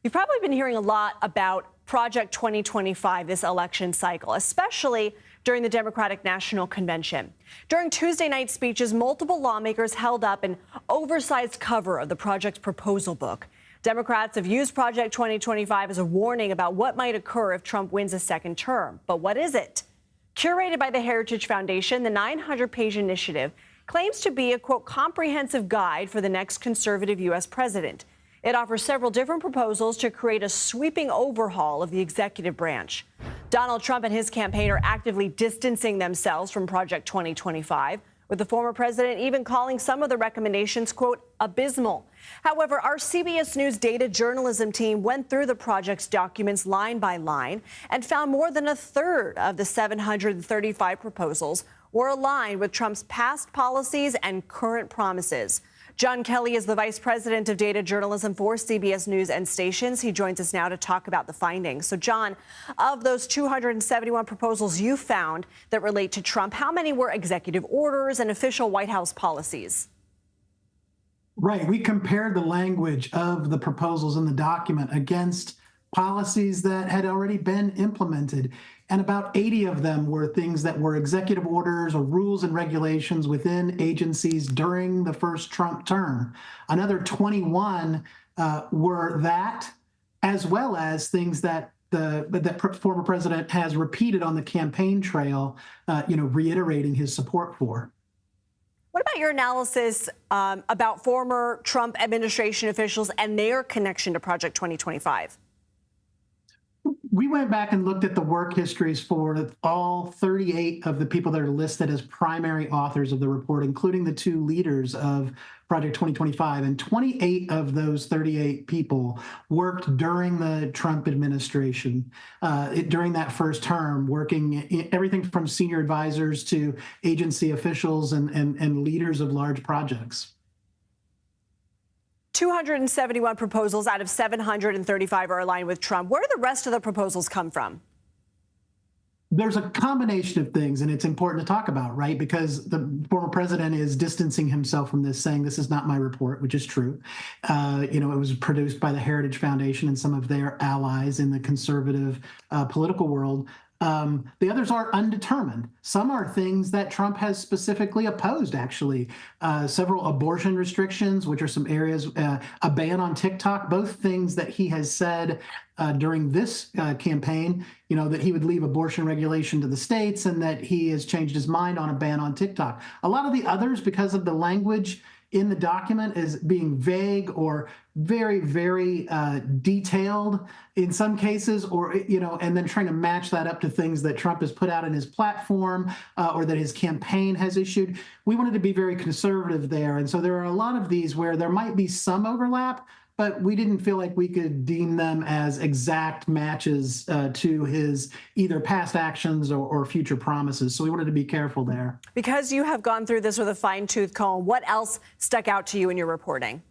You've probably been hearing a lot about Project 2025 this election cycle, especially during the Democratic National Convention. During Tuesday night speeches, multiple lawmakers held up an oversized cover of the project's proposal book. Democrats have used Project 2025 as a warning about what might occur if Trump wins a second term. But what is it? Curated by the Heritage Foundation, the 900-page initiative claims to be a, quote, comprehensive guide for the next conservative U.S. president. It offers several different proposals to create a sweeping overhaul of the executive branch. Donald Trump and his campaign are actively distancing themselves from Project 2025, with the former president even calling some of the recommendations, quote, abysmal. However, our CBS News data journalism team went through the project's documents line by line and found more than a third of the 735 proposals were aligned with Trump's past policies and current promises. John Kelly is the vice president of data journalism for CBS News and Stations. He joins us now to talk about the findings. So, John, of those 271 proposals you found that relate to Trump, how many were executive orders and official White House policies? Right. We compared the language of the proposals in the document against policies that had already been implemented. And about 80 of them were things that were executive orders or rules and regulations within agencies during the first Trump term. Another 21 were that, as well as things that the former president has repeated on the campaign trail, reiterating his support for. What about your analysis about former Trump administration officials and their connection to Project 2025? We went back and looked at the work histories for all 38 of the people that are listed as primary authors of the report, including the two leaders of Project 2025. And 28 of those 38 people worked during the Trump administration, during that first term, working everything from senior advisors to agency officials and leaders of large projects. 271 proposals out of 735 are aligned with Trump. Where do the rest of the proposals come from? There's a combination of things, and it's important to talk about, right? Because the former president is distancing himself from this, saying this is not my report, which is true. It was produced by the Heritage Foundation and some of their allies in the conservative political world. The others are undetermined. Some are things that Trump has specifically opposed, actually. Several abortion restrictions, which are some areas, a ban on TikTok, both things that he has said during this campaign, that he would leave abortion regulation to the states and that he has changed his mind on a ban on TikTok. A lot of the others, because of the language in the document is being vague or very, very detailed in some cases, or, and then trying to match that up to things that Trump has put out in his platform or that his campaign has issued. We wanted to be very conservative there. And so there are a lot of these where there might be some overlap, but we didn't feel like we could deem them as exact matches to his either past actions or future promises. So we wanted to be careful there. Because you have gone through this with a fine-tooth comb, what else stuck out to you in your reporting?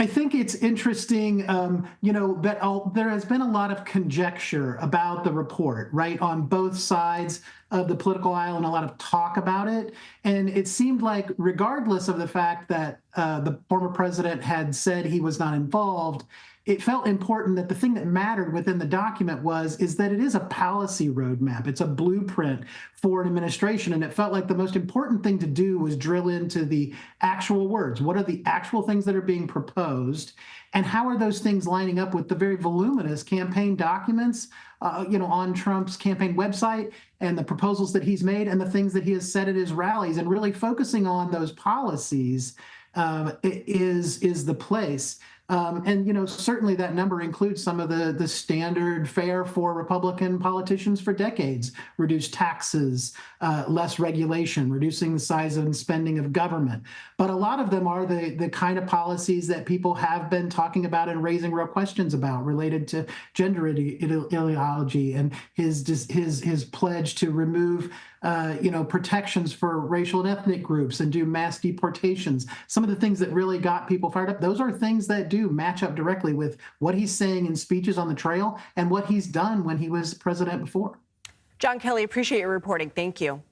I think it's interesting, that there has been a lot of conjecture about the report, right, on both sides of the political aisle and a lot of talk about it. And it seemed like regardless of the fact that the former president had said he was not involved, it felt important that the thing that mattered within the document is that it is a policy roadmap. It's a blueprint for an administration. And it felt like the most important thing to do was drill into the actual words. What are the actual things that are being proposed? And how are those things lining up with the very voluminous campaign documents, on Trump's campaign website and the proposals that he's made and the things that he has said at his rallies, and really focusing on those policies is the place. Certainly that number includes some of the standard fare for Republican politicians for decades: reduced taxes, less regulation, reducing the size and spending of government. But a lot of them are the kind of policies that people have been talking about and raising real questions about, related to gender ideology and his pledge to remove protections for racial and ethnic groups and do mass deportations. Some of the things that really got people fired up, those are things that do match up directly with what he's saying in speeches on the trail and what he's done when he was president before. John Kelly, appreciate your reporting. Thank you.